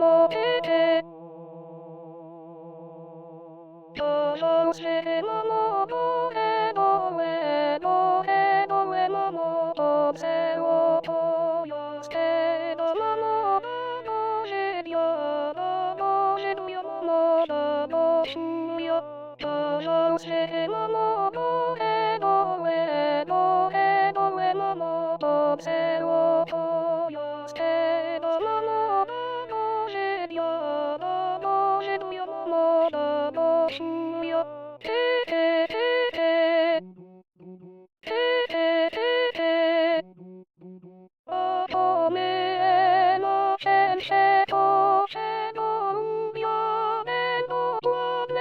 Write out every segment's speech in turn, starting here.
もててどうしてももどれどれどれどれももとせをとよしてどももどしよどしよもどどしよどうしてももどれどれどれどれももとせをとよしてどももどしよどしよもどどしよててててててて乙女の先生とせどんよねのとね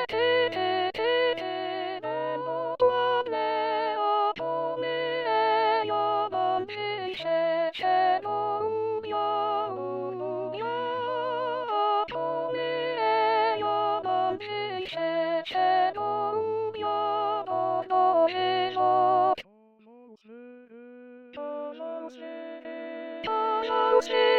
ててててのとね乙女よどんしせせどんよよ乙女よどんしせせどんよどどしそどうして